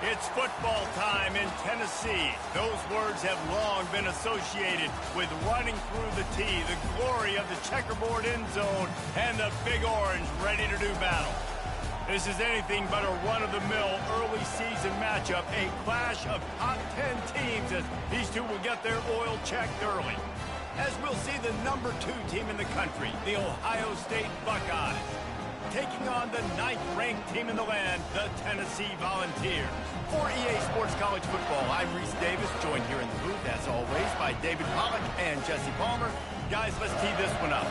It's football time in Tennessee. Those words have long been associated with running through the tee, the glory of the checkerboard end zone, and the Big Orange ready to do battle. This is anything but a run-of-the-mill early season matchup, a clash of top 10 teams as these two will get their oil checked early. As we'll see the number 2 team in the country, the Ohio State Buckeyes, taking on the 9th-ranked team in the land, the Tennessee Volunteers. For EA Sports College Football, I'm Reese Davis, joined here in the booth, as always, by David Pollack and Jesse Palmer. Guys, let's tee this one up.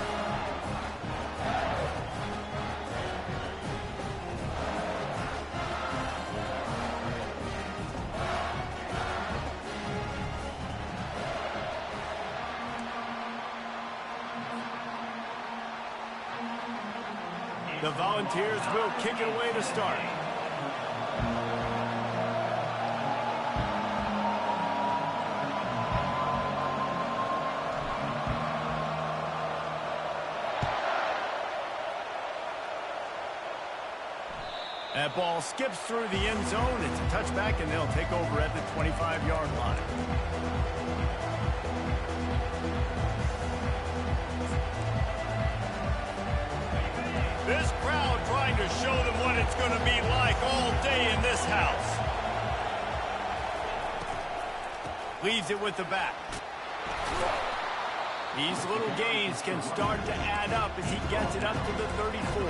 The Volunteers will kick it away to start. That ball skips through the end zone. It's a touchback, and they'll take over at the 25-yard line. This crowd trying to show them what it's going to be like all day in this house. Leaves it with the back. These little gains can start to add up as he gets it up to the 34.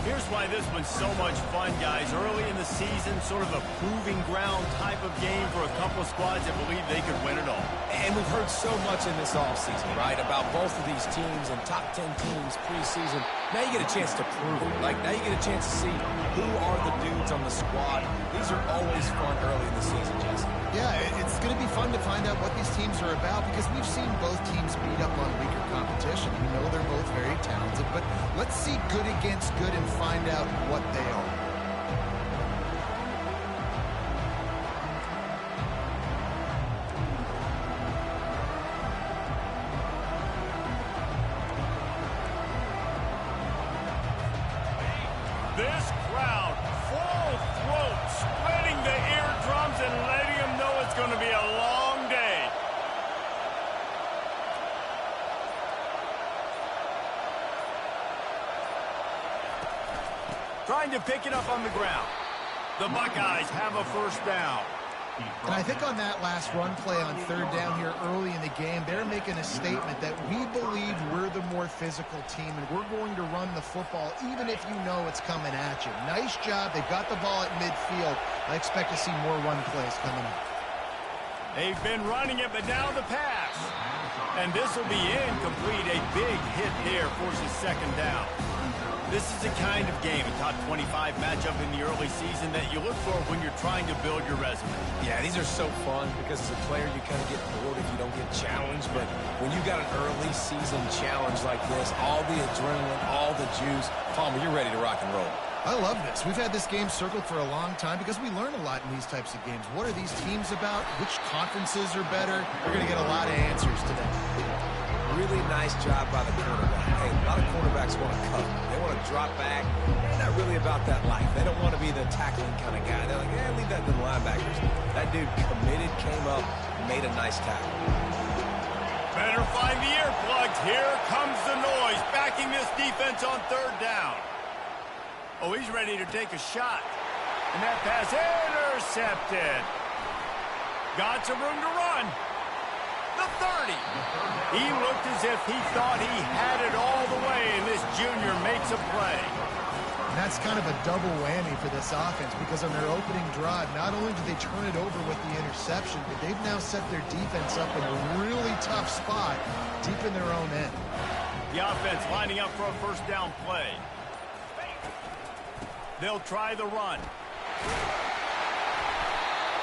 Here's why this one's so much fun, guys. Early in the season, sort of a proving ground type of game for a couple of squads that believe they could win it all. And we've heard so much in this offseason, right, about both of these teams and top 10 teams preseason. Now you get a chance to prove it. Like, now you get a chance to see who are the dudes on the squad. These are always fun early in the season, Jesse. Yeah, it's going to be fun to find out what these teams are about because we've seen both teams beat up on weaker competition. We know they're both very talented, but let's see good against good and find out what they are. This crowd, full throat, splitting the eardrums and letting them know it's going to be a long day. Trying to pick it up on the ground. The Buckeyes have a first down. And I think on that last run play on third down here early in the game, they're making a statement that we believe we're the more physical team and we're going to run the football even if you know it's coming at you. Nice job. They've got the ball at midfield. I expect to see more run plays coming up. They've been running it, but now the pass. And this will be incomplete. A big hit there forces second down. This is the kind of game, a top 25 matchup in the early season that you look for when you're trying to build your resume. Yeah, these are so fun because as a player you kind of get bored if you don't get challenged, but when you got an early season challenge like this, all the adrenaline, all the juice, Palmer, you're ready to rock and roll. I love this. We've had this game circled for a long time because we learn a lot in these types of games. What are these teams about? Which conferences are better? We're going to get a lot of answers today. Really nice job by the quarterback. Hey, a lot of quarterbacks want to cover. They want to drop back. They're not really about that life. They don't want to be the tackling kind of guy. They're like, leave that to the linebackers. That dude committed, came up, made a nice tackle. Better find the earplugs. Here comes the noise, backing this defense on third down. Oh, he's ready to take a shot. And that pass intercepted. Got some room to run. The 30. He looked as if he thought he had it all the way, and this junior makes a play. And that's kind of a double whammy for this offense because on their opening drive, not only did they turn it over with the interception, but they've now set their defense up in a really tough spot deep in their own end. The offense lining up for a first down play. They'll try the run.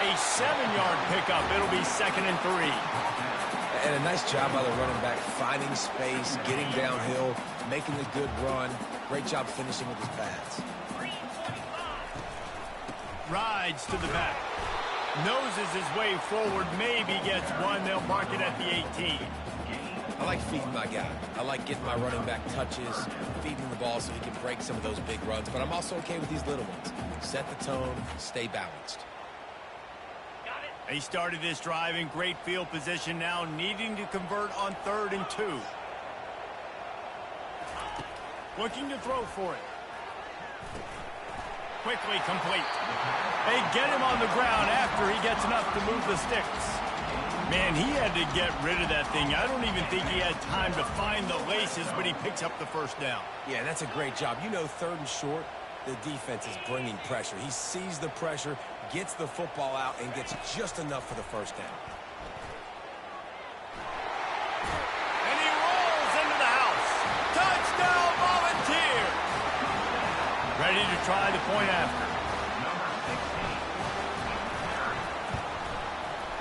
A 7-yard pickup. It'll be 2nd and 3. And a nice job by the running back, finding space, getting downhill, making a good run. Great job finishing with his pads. Rides to the back. Noses his way forward, maybe gets one. They'll mark it at the 18. I like feeding my guy. I like getting my running back touches, feeding the ball so he can break some of those big runs. But I'm also okay with these little ones. Set the tone, stay balanced. They started this drive in great field position, now needing to convert on 3rd and 2. Looking to throw for it. Quickly complete. They get him on the ground after he gets enough to move the sticks. Man, he had to get rid of that thing. I don't even think he had time to find the laces, but he picks up the first down. Yeah, that's a great job. You know, 3rd and short, the defense is bringing pressure. He sees the pressure, gets the football out, and gets just enough for the first down. And he rolls into the house. Touchdown, Volunteer! Ready to try the point after.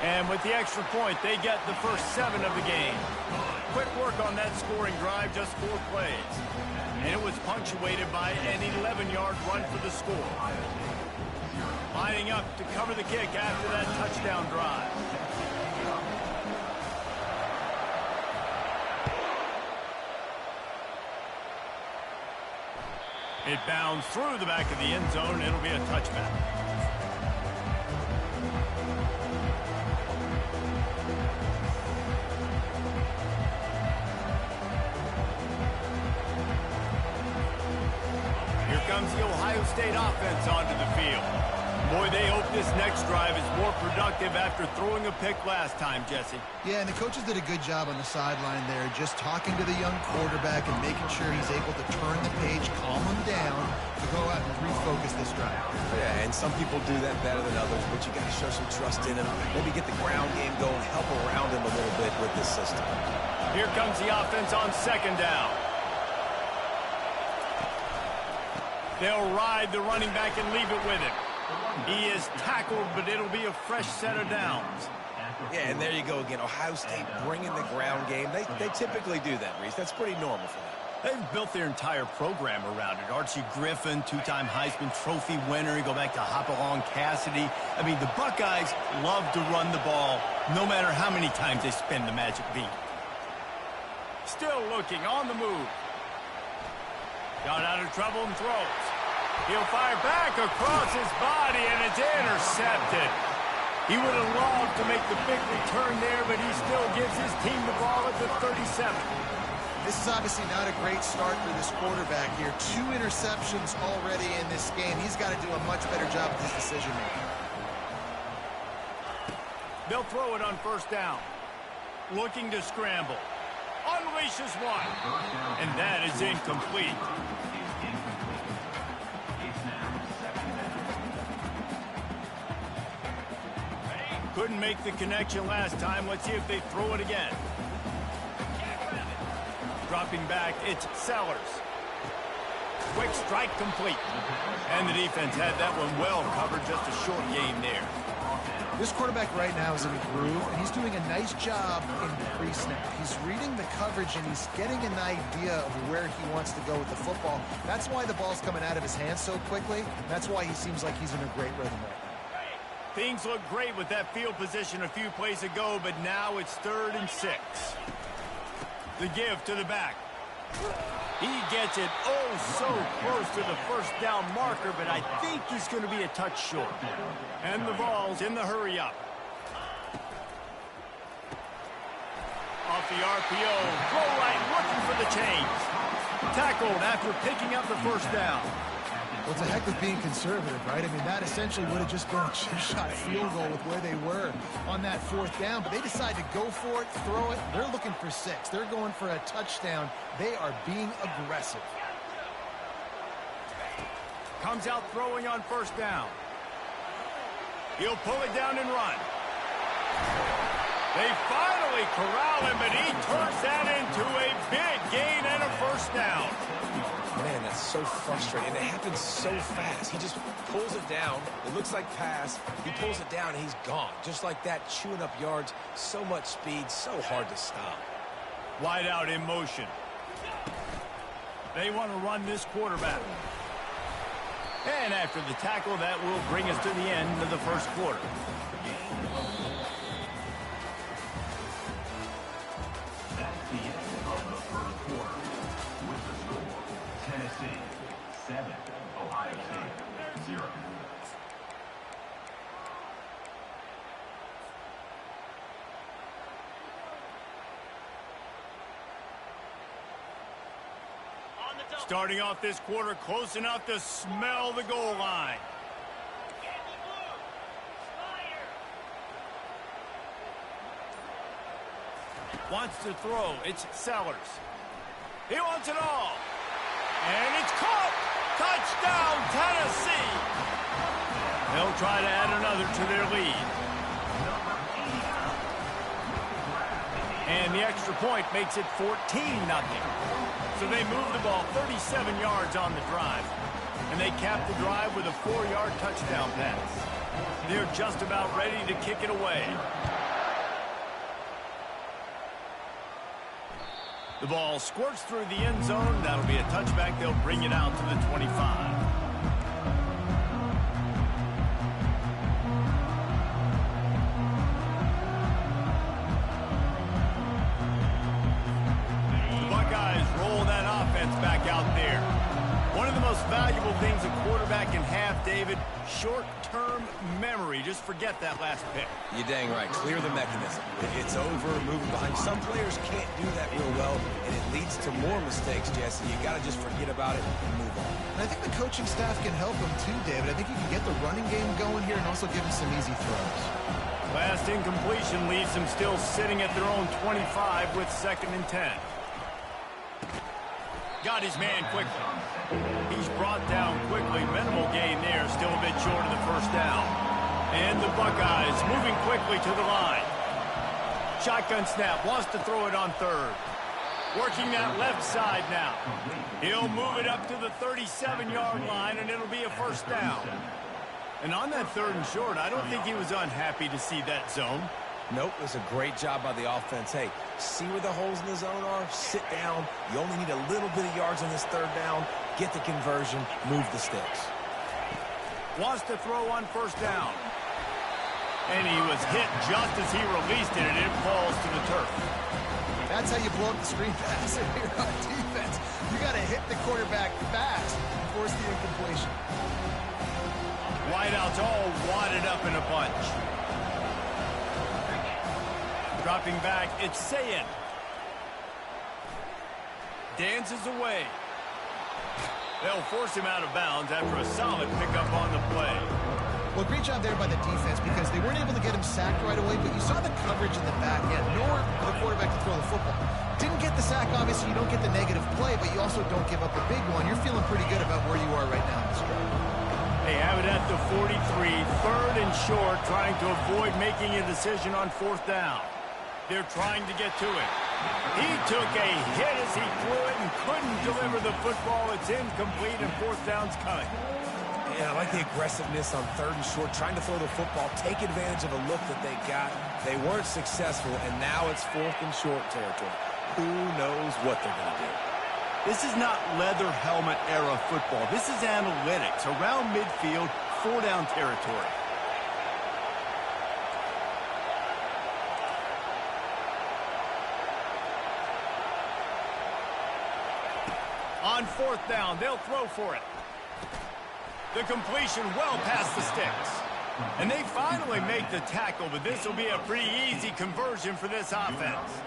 And with the extra point, they get the first 7 of the game. Quick work on that scoring drive, just 4 plays. And it was punctuated by an 11-yard run for the score. Lining up to cover the kick after that touchdown drive. It bounds through the back of the end zone. It'll be a touchback. Comes the Ohio State offense onto the field. Boy, they hope this next drive is more productive after throwing a pick last time, Jesse. Yeah, and the coaches did a good job on the sideline there, just talking to the young quarterback and making sure he's able to turn the page, calm him down, to go out and refocus this drive. Yeah, and some people do that better than others, but you got to show some trust in him. Maybe get the ground game going, help around him a little bit with this system. Here comes the offense on 2nd down. They'll ride the running back and leave it with him. He is tackled, but it'll be a fresh set of downs. Yeah, and there you go again. Ohio State bringing the ground game. They typically do that, Reese. That's pretty normal for them. They've built their entire program around it. Archie Griffin, 2-time Heisman Trophy winner. You go back to Hopalong Cassidy. I mean, the Buckeyes love to run the ball, no matter how many times they spin the magic beat. Still looking on the move. Got out of trouble and throws. He'll fire back across his body, and it's intercepted. He would have loved to make the big return there, but he still gives his team the ball at the 37. This is obviously not a great start for this quarterback here. 2 interceptions already in this game. He's got to do a much better job with his decision-making. They'll throw it on 1st down. Looking to scramble. Unleashes one. And that is incomplete. Couldn't make the connection last time. Let's see if they throw it again. Dropping back, it's Sellers. Quick strike complete. And the defense had that one well covered. Just a short game there. This quarterback right now is in a groove, and he's doing a nice job in pre-snap. He's reading the coverage, and he's getting an idea of where he wants to go with the football. That's why the ball's coming out of his hands so quickly. That's why he seems like he's in a great rhythm right now. Things look great with that field position a few plays ago, but now it's 3rd and 6. The give to the back. He gets it so close to the 1st down marker, but I think he's going to be a touch short. And the Vols in the hurry-up. Off the RPO, goal line looking for the chains. Tackled after picking up the 1st down. Well, it's a heck of being conservative, right? I mean, that essentially would have just been a chip-shot field goal with where they were on that 4th down, but they decided to go for it, throw it. They're looking for 6. They're going for a touchdown. They are being aggressive. Comes out throwing on 1st down. He'll pull it down and run. They finally corral him, but he turns that into a big gain and a 1st down. Man, that's so frustrating. It happens so fast. He just pulls it down. It looks like pass. He pulls it down, and he's gone. Just like that, chewing up yards. So much speed, so hard to stop. Wide out in motion. They want to run this quarterback. And after the tackle, that will bring us to the end of the 1st quarter. That's the end of the 1st quarter. With the score, Tennessee 7, Ohio State 0. Starting off this quarter close enough to smell the goal line. Wants to throw. It's Sellers. He wants it all. And it's caught. Touchdown, Tennessee. They'll try to add another to their lead. And the extra point makes it 14-0. So they move the ball 37 yards on the drive. And they cap the drive with a 4-yard touchdown pass. They're just about ready to kick it away. The ball squirts through the end zone. That'll be a touchback. They'll bring it out to the 25. The Buckeyes roll that offense back out there. One of the most valuable things a quarterback can have, David, short-term memory. Just forget that last pick. You're dang right. Clear the mechanism. If it's over, moving behind. Some players can't do that real well, and it leads to more mistakes, Jesse. You got to just forget about it and move on. And I think the coaching staff can help him too, David. I think you can get the running game going here and also give him some easy throws. Last incompletion leaves them still sitting at their own 25 with 2nd and 10. Got his man quickly. He's brought down quickly. Minimal gain there. Still a bit short of the first down. And the Buckeyes moving quickly to the line. Shotgun snap. Wants to throw it on 3rd. Working that left side now. He'll move it up to the 37-yard line, and it'll be a 1st down. And on that 3rd and short, I don't think he was unhappy to see that zone. Nope, it was a great job by the offense. Hey, see where the holes in the zone are? Sit down. You only need a little bit of yards on this 3rd down. Get the conversion. Move the sticks. Wants to throw on 1st down. And he was hit just as he released it, and it falls to the turf. That's how you blow up the screen pass if you're on defense. You got to hit the quarterback fast and force the incompletion. Wideouts all wadded up in a bunch. Dropping back, it's Sayin. Dances away. They'll force him out of bounds after a solid pickup on the play. Well, great job there by the defense because they weren't able to get him sacked right away, but you saw the coverage in the back end. Nowhere for the quarterback to throw the football. Didn't get the sack, obviously. You don't get the negative play, but you also don't give up a big one. You're feeling pretty good about where you are right now in this drive. They have it at the 43, 3rd and short, trying to avoid making a decision on 4th down. They're trying to get to it. He took a hit as he threw it and couldn't deliver the football. It's incomplete, and 4th down's coming. Yeah, I like the aggressiveness on 3rd and short, trying to throw the football, take advantage of a look that they got. They weren't successful, and now it's 4th and short territory. Who knows what they're going to do? This is not leather helmet era football. This is analytics. Around midfield, 4-down territory. On 4th down, they'll throw for it. The completion well past the sticks. And they finally make the tackle, but this will be a pretty easy conversion for this offense.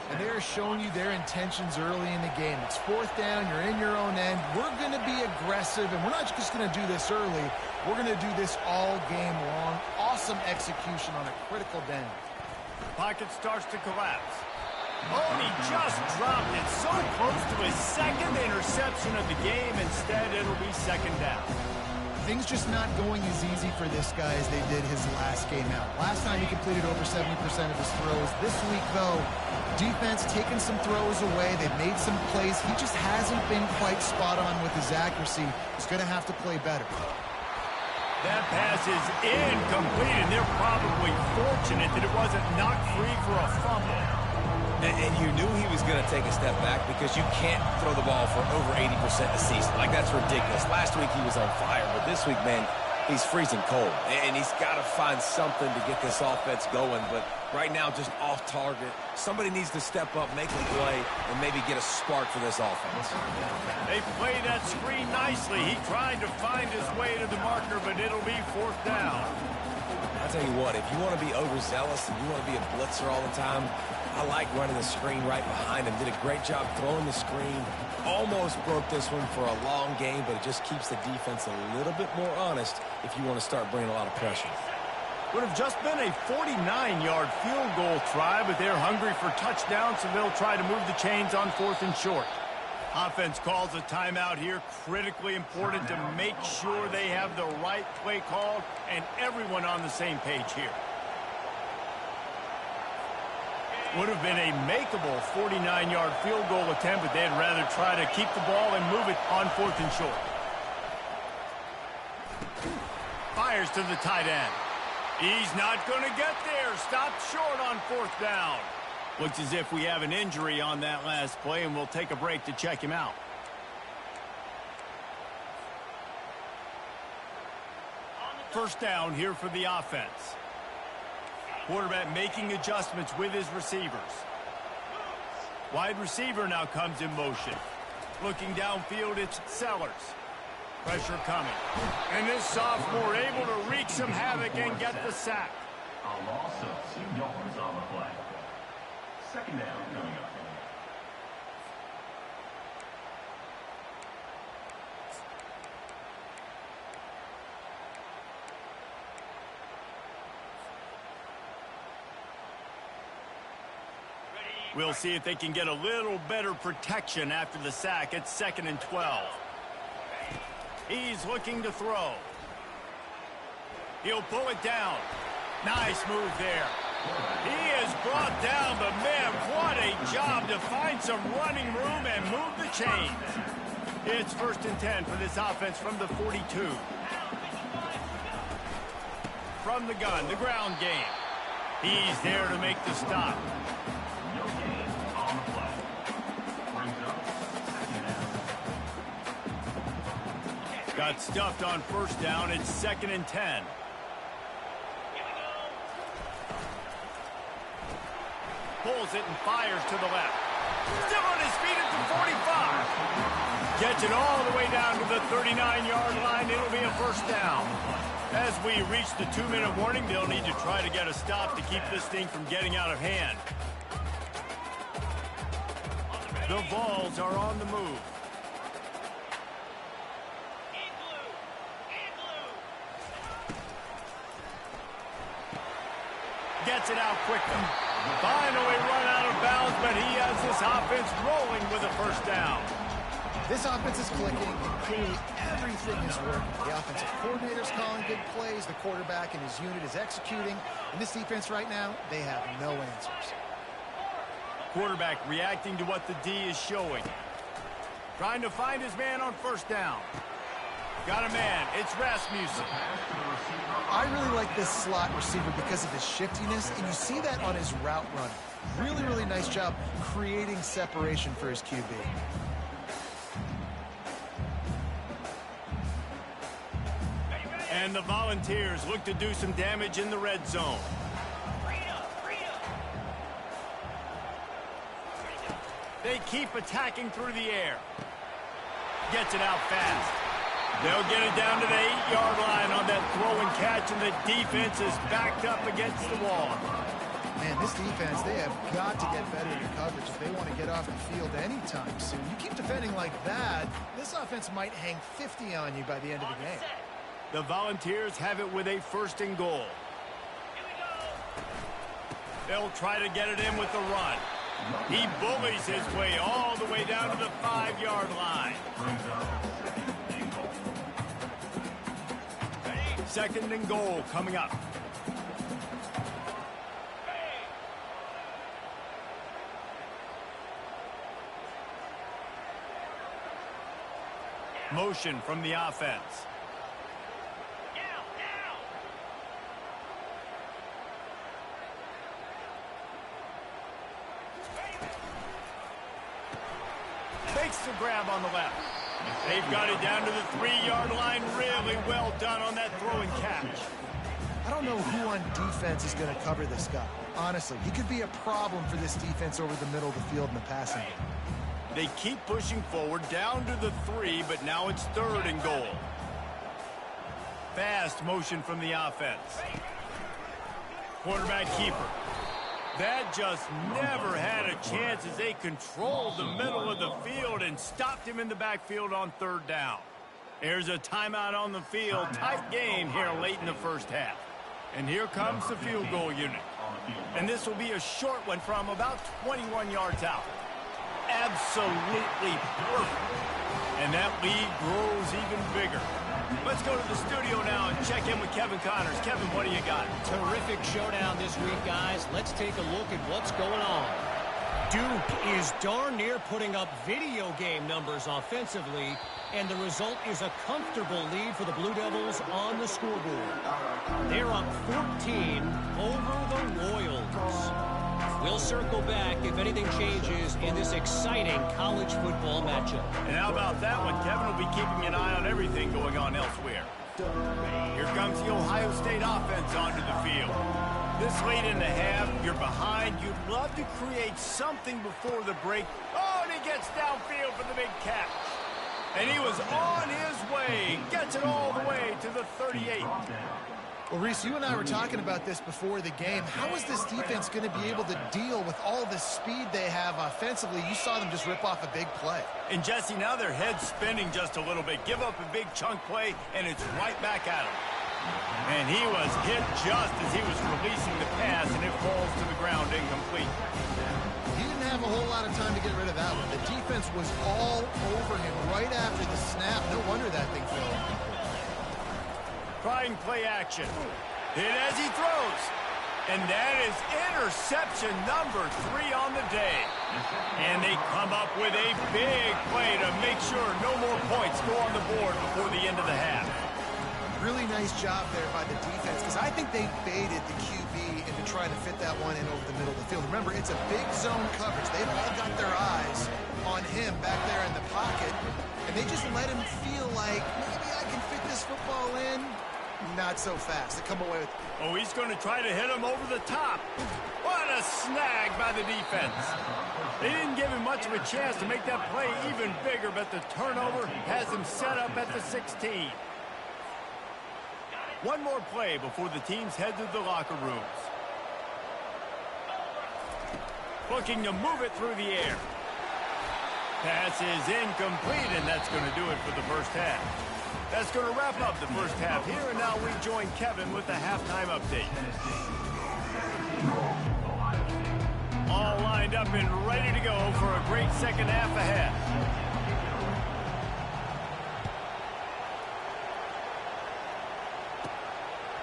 And they're showing you their intentions early in the game. It's 4th down, you're in your own end. We're going to be aggressive, and we're not just going to do this early. We're going to do this all game long. Awesome execution on a critical down. Pocket starts to collapse. Oh, he just dropped it so close to his 2nd interception of the game. Instead, it'll be 2nd down. Things just not going as easy for this guy as they did his last game out. Last time he completed over 70% of his throws. This week, though, defense taking some throws away. They've made some plays. He just hasn't been quite spot on with his accuracy. He's going to have to play better. That pass is incomplete, and they're probably fortunate that it wasn't knocked free for a fumble. And you knew he was going to take a step back because you can't throw the ball for over 80% a season. Like, that's ridiculous. Last week he was on fire, but this week, man, he's freezing cold. And he's got to find something to get this offense going. But right now, just off target. Somebody needs to step up, make a play, and maybe get a spark for this offense. They play that screen nicely. He tried to find his way to the marker, but it'll be 4th down. I'll tell you what, if you want to be overzealous and you want to be a blitzer all the time, I like running the screen right behind him. Did a great job throwing the screen. Almost broke this one for a long game, but it just keeps the defense a little bit more honest if you want to start bringing a lot of pressure. Would have just been a 49-yard field goal try, but they're hungry for touchdowns, so they'll try to move the chains on 4th and short. Offense calls a timeout here. Critically important to make sure they have the right play called and everyone on the same page here. Would have been a makeable 49-yard field goal attempt, but they'd rather try to keep the ball and move it on 4th and short. Fires to the tight end. He's not going to get there. Stopped short on 4th down. Looks as if we have an injury on that last play, and we'll take a break to check him out. First down here for the offense. Quarterback making adjustments with his receivers. Wide receiver now comes in motion. Looking downfield, it's Sellers. Pressure coming. And this sophomore able to wreak some havoc and get the sack. A loss of 2 yards on the play. Second down coming up. We'll see if they can get a little better protection after the sack. It's 2nd and 12. He's looking to throw. He'll pull it down. Nice move there. He is brought down, but man, what a job to find some running room and move the chains. It's 1st and 10 for this offense from the 42. From the gun, the ground game. He's there to make the stop. No gain on the play. Brings up second down. Got stuffed on 1st down. It's 2nd and 10. Pulls it and fires to the left. Still on his feet at the 45. Gets it all the way down to the 39-yard line. It'll be a 1st down. As we reach the 2-minute warning, they'll need to try to get a stop to keep this thing from getting out of hand. The Vols are on the move. Gets it out quickly. Finally run out of bounds, but he has this offense rolling with a 1st down. This offense is clicking, and clearly everything is working. The offensive coordinator's calling good plays. The quarterback and his unit is executing. And this defense right now, they have no answers. Quarterback reacting to what the D is showing. Trying to find his man on 1st down. Got a man. It's Rasmussen. I really like this slot receiver because of his shiftiness, and you see that on his route running. Really, really nice job creating separation for his QB. And the Volunteers look to do some damage in the red zone. They keep attacking through the air. Gets it out fast. They'll get it down to the 8-yard line on that throw and catch, and the defense is backed up against the wall. Man, this defense, they have got to get better in coverage if they want to get off the field anytime soon. You keep defending like that, this offense might hang 50 on you by the end of the game. The Volunteers have it with a 1st and goal. They'll try to get it in with the run. He bullies his way all the way down to the 5-yard line. 2nd and goal coming up. Motion from the offense. Takes the grab on the left. They've got it down to the 3-yard line. Really well done on that throw and catch. I don't know who on defense is going to cover this guy. Honestly, he could be a problem for this defense over the middle of the field in the passing game. They keep pushing forward down to the 3, but now it's 3rd and goal. Fast motion from the offense. Quarterback keeper. That just never had a chance as they controlled the middle of the field and stopped him in the backfield on third down. There's a timeout on the field. Tight game here late in the first half. And here comes the field goal unit. And this will be a short one from about 21 yards out. Absolutely perfect. And that lead grows even bigger. Let's go to the studio now and check in with Kevin Connors. Kevin, what do you got? Terrific showdown this week, guys. Let's take a look at what's going on. Duke is darn near putting up video game numbers offensively, and the result is a comfortable lead for the Blue Devils on the scoreboard. They're up 14 over the Royals. We'll circle back if anything changes in this exciting college football matchup. And how about that one? Kevin will be keeping an eye on everything going on elsewhere. Here comes the Ohio State offense onto the field. This late in the half, you're behind. You'd love to create something before the break. Oh, and he gets downfield for the big catch. And he was on his way. Gets it all the way to the 38. Well, Reese, you and I were talking about this before the game. How is this defense going to be able to deal with all the speed they have offensively? You saw them just rip off a big play. And, Jesse, now their head's spinning just a little bit. Give up a big chunk play, and it's right back at him. And he was hit just as he was releasing the pass, and it falls to the ground incomplete. He didn't have a whole lot of time to get rid of that one. The defense was all over him right after the snap. No wonder that thing fell. Trying play action. Hit as he throws. And that is interception number 3 on the day. And they come up with a big play to make sure no more points go on the board before the end of the half. Really nice job there by the defense, because I think they baited the QB into trying to fit that one in over the middle of the field. Remember, it's a big zone coverage. They've all got their eyes on him back there in the pocket, and they just let him feel like, maybe I can fit this football in. Not so fast. They come away with... Oh, he's going to try to hit him over the top. What a snag by the defense. They didn't give him much of a chance to make that play even bigger, but the turnover has him set up at the 16. One more play before the teams head to the locker rooms. Looking to move it through the air. Pass is incomplete, and that's going to do it for the first half. That's going to wrap up the first half here, and now we join Kevin with the halftime update. All lined up and ready to go for a great second half ahead.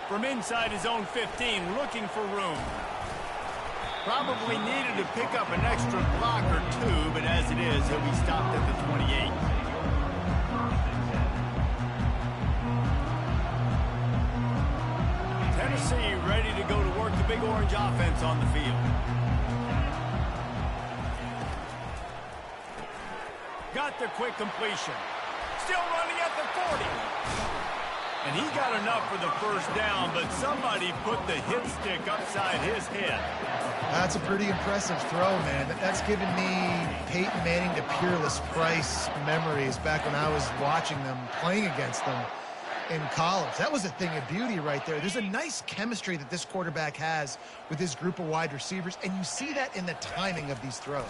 From inside his own 15, looking for room. Probably needed to pick up an extra block or two, but as it is, he'll be stopped at the 28. Tennessee ready to go to work the Big Orange offense on the field. Got the quick completion. Still running at the 40. And he got enough for the first down, but somebody put the hit stick upside his head. That's a pretty impressive throw, man. That's giving me Peyton Manning to Peerless Price memories back when I was watching them, playing against them in college. That was a thing of beauty right there. There's a nice chemistry that this quarterback has with his group of wide receivers, and you see that in the timing of these throws.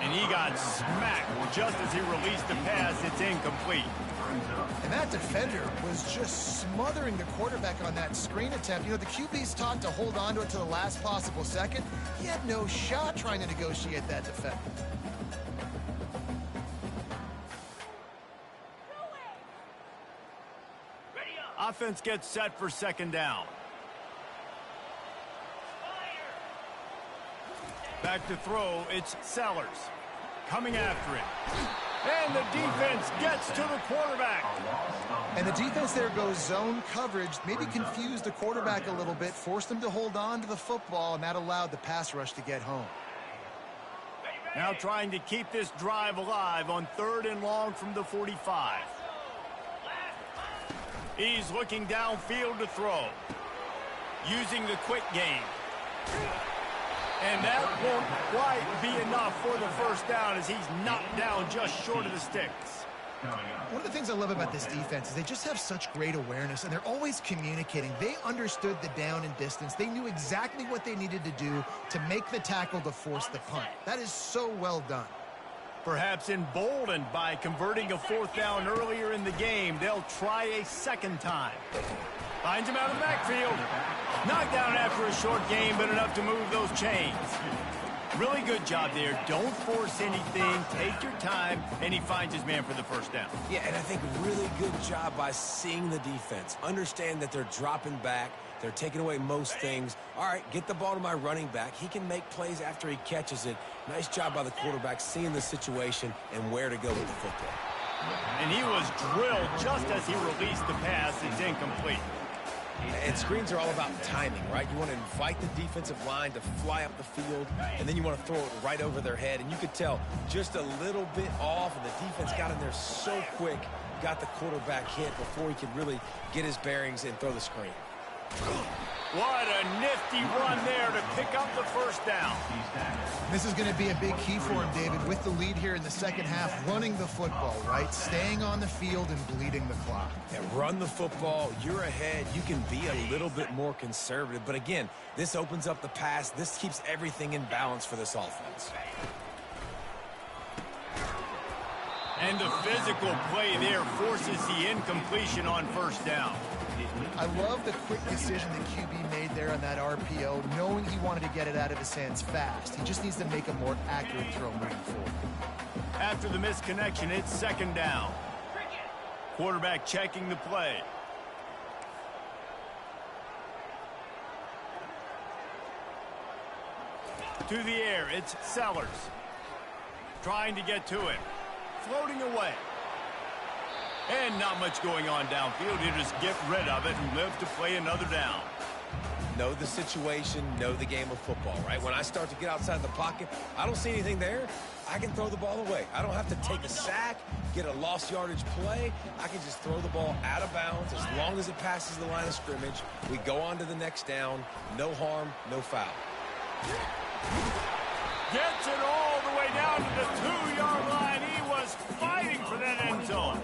And he got smacked just as he released the pass. It's incomplete. And that defender was just smothering the quarterback on that screen attempt. You know, the QB's taught to hold on to it to the last possible second. He had no shot trying to negotiate that defender. Offense gets set for second down. Back to throw, it's Sellers. Coming after him. And the defense gets to the quarterback. And the defense there goes zone coverage, maybe confused the quarterback a little bit, forced him to hold on to the football, and that allowed the pass rush to get home. Now trying to keep this drive alive on 3rd and long from the 45. He's looking downfield to throw. Using the quick game. And that won't quite be enough for the first down as he's knocked down just short of the sticks. One of the things I love about this defense is they just have such great awareness, and they're always communicating. They understood the down and distance. They knew exactly what they needed to do to make the tackle to force the punt. That is so well done. Perhaps emboldened by converting a 4th down earlier in the game, they'll try a second time. Finds him out of the backfield. Knocked down after a short game, but enough to move those chains. Really good job there. Don't force anything. Take your time, and he finds his man for the first down. Yeah, and I think really good job by seeing the defense. Understand that they're dropping back. They're taking away most things. All right, get the ball to my running back. He can make plays after he catches it. Nice job by the quarterback seeing the situation and where to go with the football. And he was drilled just as he released the pass. It's incomplete. And screens are all about timing, right? You want to invite the defensive line to fly up the field, and then you want to throw it right over their head. And you could tell just a little bit off, and the defense got in there so quick, got the quarterback hit before he could really get his bearings and throw the screen. What a nifty run there to pick up the first down. This is going to be a big key for him, David, with the lead here in the second half, running the football, right? Staying on the field and bleeding the clock. Yeah, run the football. You're ahead. You can be a little bit more conservative. But again, this opens up the pass. This keeps everything in balance for this offense. And the physical play there forces the incompletion on first down. I love the quick decision that QB made there on that RPO, knowing he wanted to get it out of his hands fast. He just needs to make a more accurate throw moving forward. After the misconnection, it's second down. Quarterback checking the play. To the air, it's Sellers. Trying to get to it. Floating away. And not much going on downfield. He'll just get rid of it and live to play another down. Know the situation, know the game of football, right? When I start to get outside the pocket, I don't see anything there. I can throw the ball away. I don't have to take a sack, get a lost yardage play. I can just throw the ball out of bounds as long as it passes the line of scrimmage. We go on to the next down. No harm, no foul. Gets it all the way down to the 2-yard line. He was fighting for that end zone.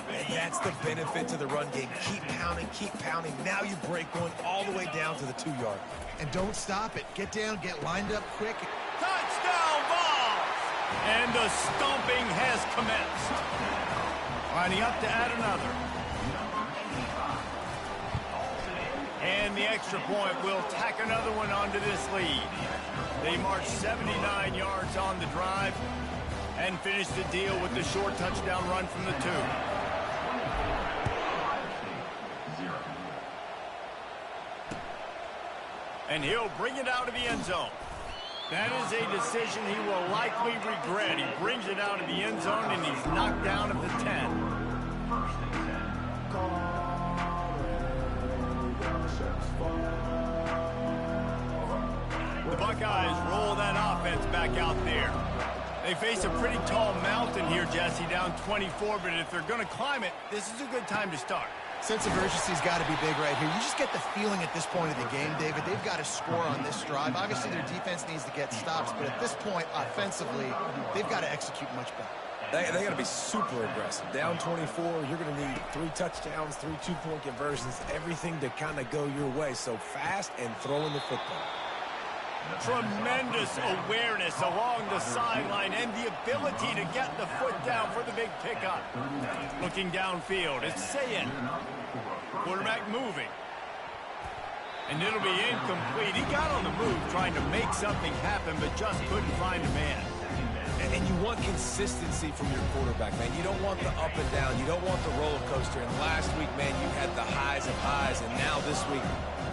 And that's the benefit to the run game. Keep pounding. Now you break one all the way down to the 2-yard. And don't stop it. Get down, get lined up quick. Touchdown ball! And the stomping has commenced. Lining up to add another. And the extra point will tack another one onto this lead. They march 79 yards on the drive and finish the deal with the short touchdown run from the 2. And he'll bring it out of the end zone. That is a decision he will likely regret. He brings it out of the end zone, and he's knocked down at the 10. The Buckeyes roll that offense back out there. They face a pretty tall mountain here, Jesse, down 24, but if they're going to climb it, this is a good time to start. Sense of urgency's got to be big right here. You just get the feeling at this point of the game, David, they've got to score on this drive. Obviously, their defense needs to get stops, but at this point, offensively, they've got to execute much better. They got to be super aggressive. Down 24, you're going to need 3 touchdowns, 3 two-point conversions, everything to kind of go your way. So fast and throwing the football. Tremendous awareness along the sideline and the ability to get the foot down for the big pickup. Looking downfield, it's Sayin. Quarterback moving. And it'll be incomplete. He got on the move trying to make something happen, but just couldn't find a man. And you want consistency from your quarterback, man. You don't want the up and down. You don't want the roller coaster. And last week, man, you had the highs of highs. And now this week,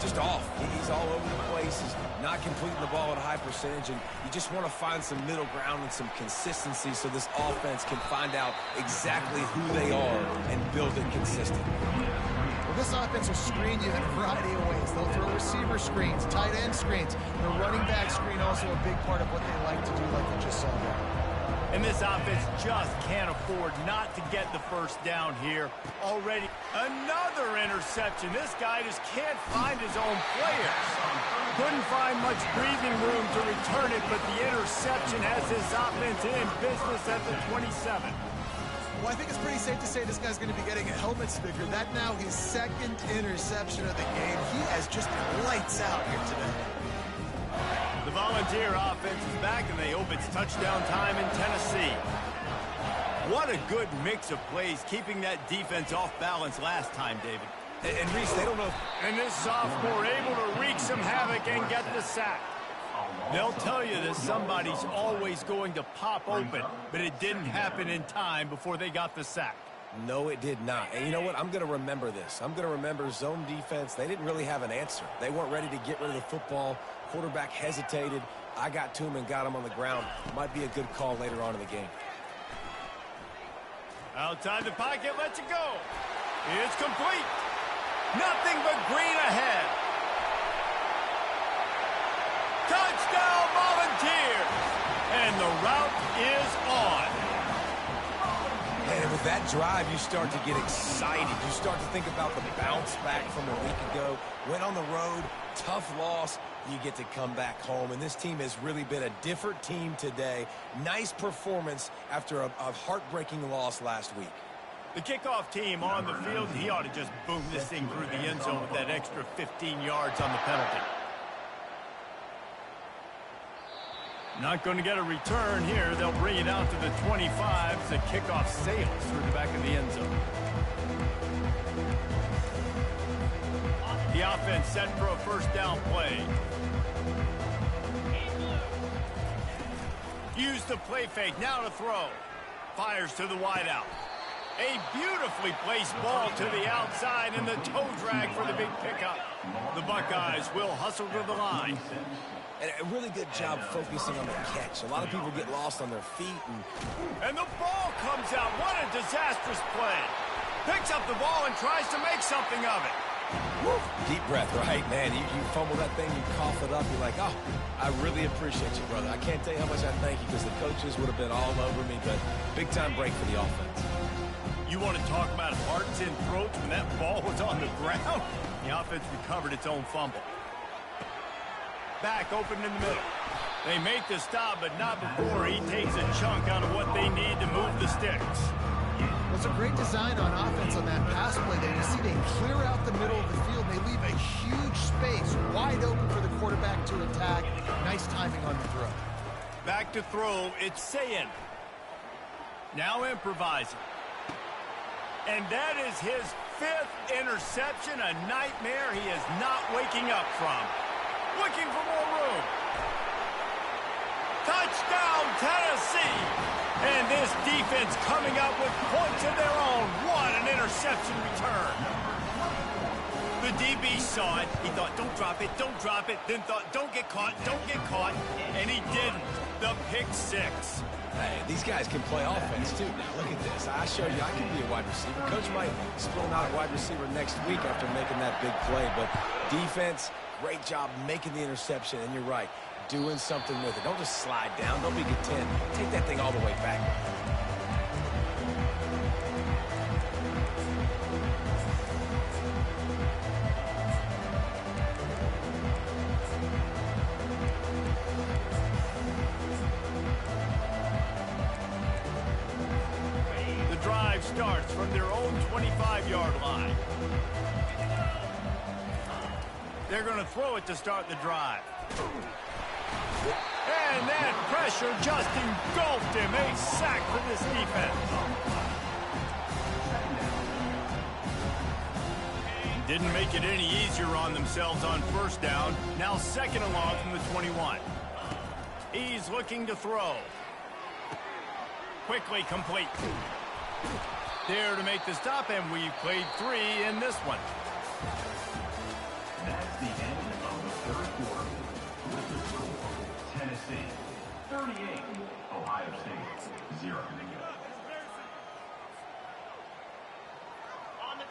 just off. He's all over the place. He's not completing the ball at a high percentage. And you just want to find some middle ground and some consistency so this offense can find out exactly who they are and build it consistent. Well, this offense will screen you in a variety of ways. They'll throw receiver screens, tight end screens. The running back screen also a big part of what they like to do, like you just saw there. And this offense just can't afford not to get the first down here. Already another interception. This guy just can't find his own players. Couldn't find much breathing room to return it, but the interception has his offense in business at the 27. Well, I think it's pretty safe to say this guy's going to be getting a helmet sticker. That now his second interception of the game. He has just been lights out here today. The Volunteer offense is back, and they hope it's touchdown time in Tennessee. What a good mix of plays, keeping that defense off balance last time, David. And Reese, they don't know. And this sophomore able to wreak some havoc and get the sack. They'll tell you that somebody's always going to pop open, but it didn't happen in time before they got the sack. No, it did not. And you know what? I'm going to remember this. I'm going to remember zone defense. They didn't really have an answer. They weren't ready to get rid of the football. Quarterback hesitated. I got to him and got him on the ground. Might be a good call later on in the game. Outside the pocket, lets it go. It's complete. Nothing but green ahead. Touchdown, Volunteers! And the route is on. And with that drive, you start to get excited. You start to think about the bounce back from a week ago. Went on the road, tough loss. You get to come back home. And this team has really been a different team today. Nice performance after a heartbreaking loss last week. The kickoff team on the field, he ought to just boom this thing through the end zone with that extra 15 yards on the penalty. Not going to get a return here. They'll bring it out to the 25 as the kickoff sails through the back of the end zone. The offense set for a first down play. Use the play fake, now to throw. Fires to the wideout. A beautifully placed ball to the outside and the toe drag for the big pickup. The Buckeyes will hustle to the line. And a really good job focusing on the catch. A lot of people get lost on their feet. And the ball comes out. What a disastrous play. Picks up the ball and tries to make something of it. Woo. Deep breath, right, man? You fumble that thing, you cough it up, you're like, oh, I really appreciate you, brother. I can't tell you how much I thank you because the coaches would have been all over me, but big-time break for the offense. You want to talk about hearts and throats when that ball was on the ground? The offense recovered its own fumble. Back open in the middle. They make the stop, but not before he takes a chunk out of what they need to move the sticks. Well, it's a great design on offense on that pass play there. You see they clear out the middle of the field. They leave a huge space wide open for the quarterback to attack. Nice timing on the throw. Back to throw. It's Sayin. Now improvising. And that is his 5th interception, a nightmare he is not waking up from. Looking for more room. Touchdown, Tennessee! And this defense coming up with points of their own. What an interception return. The DB saw it. He thought, don't drop it, don't drop it. Then thought, don't get caught, don't get caught. And he didn't. The pick 6. Hey, these guys can play offense, too. Now, look at this. I showed you I can be a wide receiver. Coach might split him out a wide receiver next week after making that big play. But defense, great job making the interception. And you're right, doing something with it. Don't just slide down. Don't be content. Take that thing all the way back. Starts from their own 25-yard line. They're going to throw it to start the drive. And that pressure just engulfed him. A sack for this defense. Didn't make it any easier on themselves on first down. Now second and long from the 21. He's looking to throw. Quickly complete. There to make the stop, and we've played 3 in this one. That's the end of the third quarter. With the score, Tennessee 38, Ohio State 0.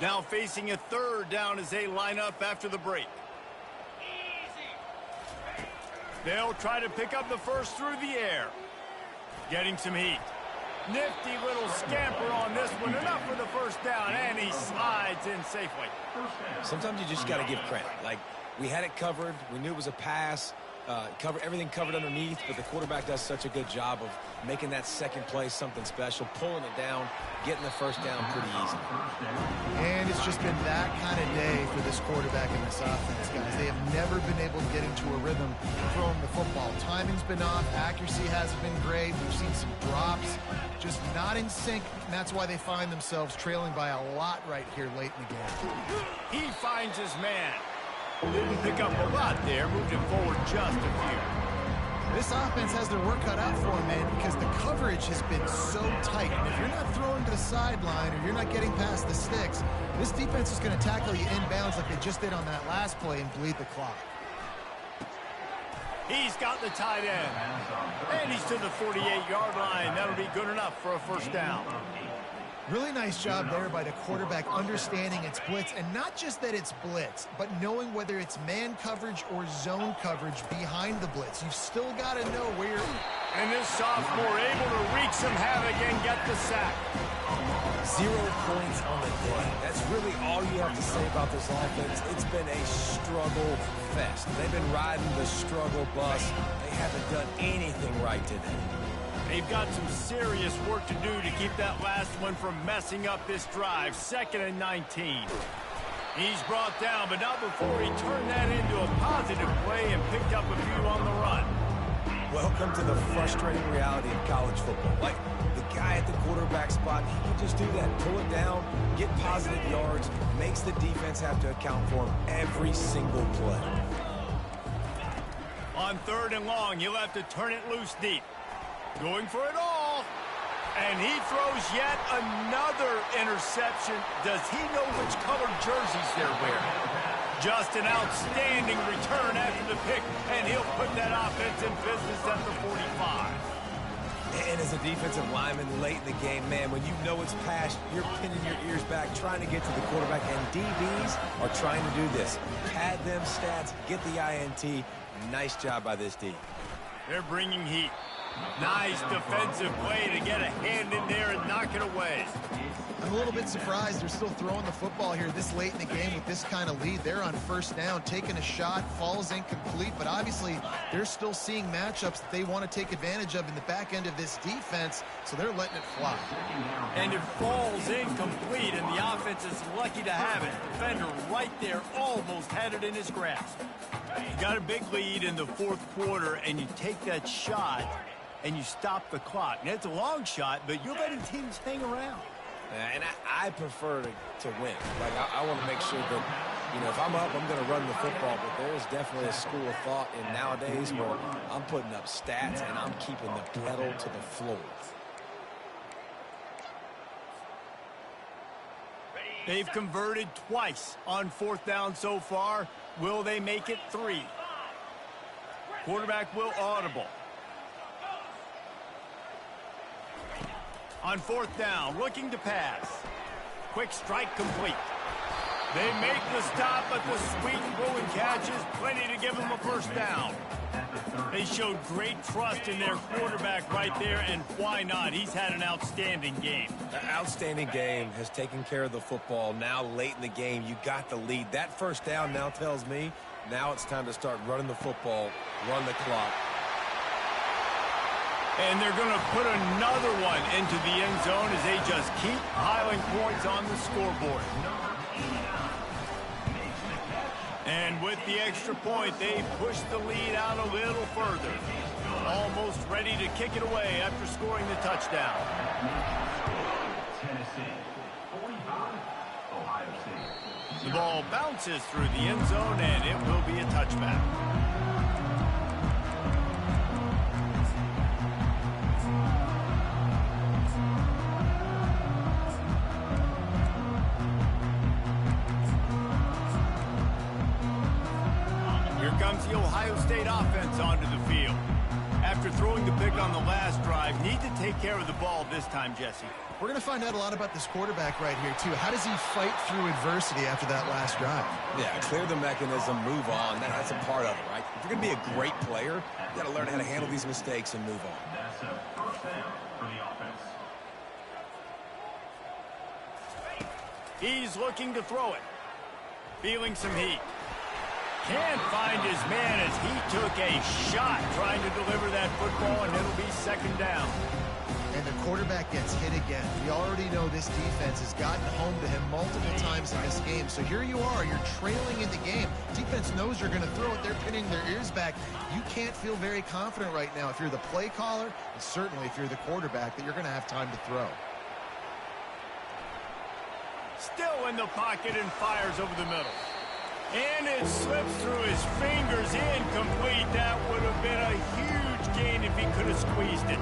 Now facing a third down as they line up after the break. They'll try to pick up the first through the air. Getting some heat. Nifty little scamper on this one. Enough for the first down, and he slides in safely. Sometimes you just got to give credit. Like, we had it covered. We knew it was a pass. everything covered underneath, but the quarterback does such a good job of making that second play something special, pulling it down, getting the first down pretty easy. And it's just been that kind of day for this quarterback and this offense, guys. They have never been able to get into a rhythm throwing the football. Timing's been off. Accuracy hasn't been great. We've seen some drops, just not in sync, and that's why they find themselves trailing by a lot right here late in the game. He finds his man. Didn't pick up a lot there, moved him forward just a few. This offense has their work cut out for them, man, because the coverage has been so tight. And if you're not throwing to the sideline or you're not getting past the sticks, this defense is going to tackle you inbounds like they just did on that last play and bleed the clock. He's got the tight end. And he's to the 48-yard line. That'll be good enough for a first down. Really nice job there by the quarterback understanding it's blitz, and not just that it's blitz, but knowing whether it's man coverage or zone coverage behind the blitz. You've still got to know where you're... And this sophomore able to wreak some havoc and get the sack. 0 points on the day. That's really all you have to say about this offense. It's been a struggle fest. They've been riding the struggle bus. They haven't done anything right today. They've got some serious work to do to keep that last one from messing up this drive. 2nd and 19. He's brought down, but not before he turned that into a positive play and picked up a few on the run. Welcome to the frustrating reality of college football. Like, the guy at the quarterback spot, he can just do that. Pull it down, get positive yards, makes the defense have to account for him every single play. On 3rd and long, he'll have to turn it loose deep. Going for it all. And he throws yet another interception. Does he know which colored jerseys they're wearing? Just an outstanding return after the pick, and he'll put that offense in business at the 45. And as a defensive lineman late in the game, man, when you know it's past, you're pinning your ears back, trying to get to the quarterback, and DBs are trying to do this. Pad them stats, get the INT. Nice job by this D. They're bringing heat. Nice defensive play to get a hand in there and knock it away. I'm a little bit surprised they're still throwing the football here this late in the game with this kind of lead. They're on 1st down, taking a shot, falls incomplete, but obviously they're still seeing matchups that they want to take advantage of in the back end of this defense, so they're letting it fly. And it falls incomplete, and the offense is lucky to have it. Defender right there almost had it in his grasp. You got a big lead in the 4th quarter, and you take that shot, and you stop the clock. And it's a long shot, but you're letting teams hang around. And I prefer to win. Like, I want to make sure that, you know, if I'm up, I'm going to run the football. But there is definitely a school of thought in nowadays where I'm putting up stats and I'm keeping the pedal to the floor. They've converted twice on 4th down so far. Will they make it 3? Quarterback will audible. On 4th down, looking to pass. Quick strike complete. They make the stop, but the sweet throw and catch is plenty to give them a first down. They showed great trust in their quarterback right there, and why not? He's had an outstanding game. An outstanding game, has taken care of the football. Now late in the game, you got the lead. That first down now tells me now it's time to start running the football, run the clock. And they're going to put another one into the end zone as they just keep piling points on the scoreboard. And with the extra point, they push the lead out a little further. Almost ready to kick it away after scoring the touchdown. Tennessee, 45, Ohio State. The ball bounces through the end zone, and it will be a touchback. Comes the Ohio State offense onto the field. After throwing the pick on the last drive, need to take care of the ball this time, Jesse. We're going to find out a lot about this quarterback right here, too. How does he fight through adversity after that last drive? Yeah, clear the mechanism, move on. That's a part of it, right? If you're going to be a great player, you got to learn how to handle these mistakes and move on. That's a first down for the offense. He's looking to throw it. Feeling some heat. Can't find his man as he took a shot trying to deliver that football, and it'll be second down. And the quarterback gets hit again. We already know this defense has gotten home to him multiple times in this game. So here you are, you're trailing in the game. Defense knows you're going to throw it. They're pinning their ears back. You can't feel very confident right now if you're the play caller, and certainly if you're the quarterback, that you're going to have time to throw. Still in the pocket and fires over the middle. And it slips through his fingers, incomplete. That would have been a huge gain if he could have squeezed it.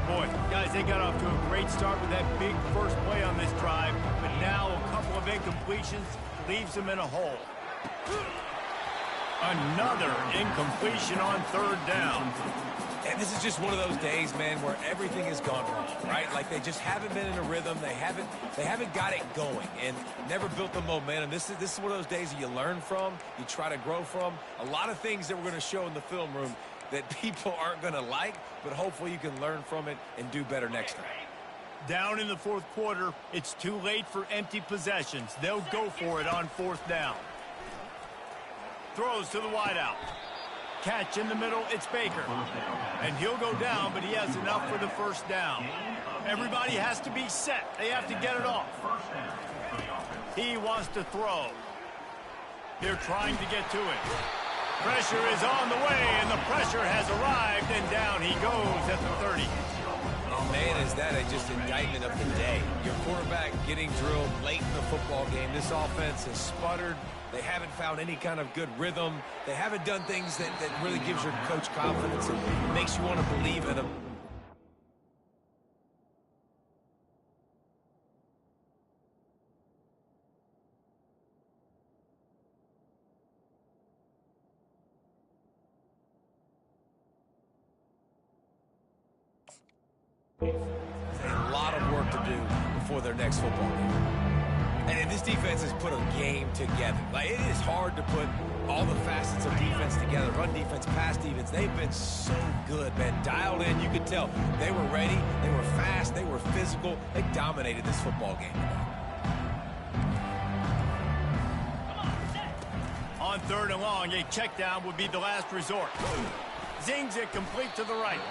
Boy, guys, they got off to a great start with that big first play on this drive, but now a couple of incompletions leaves them in a hole. Another incompletion on third down. And this is just one of those days, man, where everything has gone wrong, right? Like they just haven't been in a rhythm. They haven't got it going and never built the momentum. This is one of those days that you learn from, you try to grow from. A lot of things that we're going to show in the film room that people aren't going to like, but hopefully you can learn from it and do better next time. Down in the fourth quarter, it's too late for empty possessions. They'll go for it on fourth down. Throws to the wideout. Catch in the middle, it's Baker. And he'll go down, but he has enough for the first down. Everybody has to be set. They have to get it off. He wants to throw. They're trying to get to it. Pressure is on the way, and the pressure has arrived, and down he goes at the 30. And man, is that just indictment of the day. Your quarterback getting drilled late in the football game. This offense has sputtered. They haven't found any kind of good rhythm. They haven't done things that really gives your coach confidence and makes you want to believe in them. A lot of work to do before their next football game. And this defense has put a game together. Like, it is hard to put all the facets of defense together. Run defense, pass defense. They've been so good, man. Dialed in, you could tell. They were ready. They were fast. They were physical. They dominated this football game. On third and long, a check down would be the last resort. Zings it complete to the right.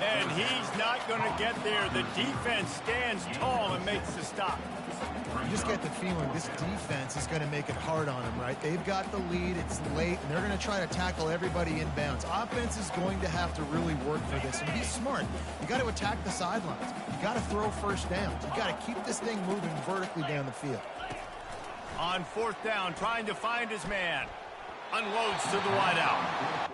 And he's not going to get there. The defense stands tall and makes the stop. You just get the feeling this defense is going to make it hard on them, right? They've got the lead, it's late, and they're going to try to tackle everybody inbounds. Offense is going to have to really work for this and be smart. You got to attack the sidelines. You got to throw first downs. You got to keep this thing moving vertically down the field. On fourth down, trying to find his man. Unloads to the wideout.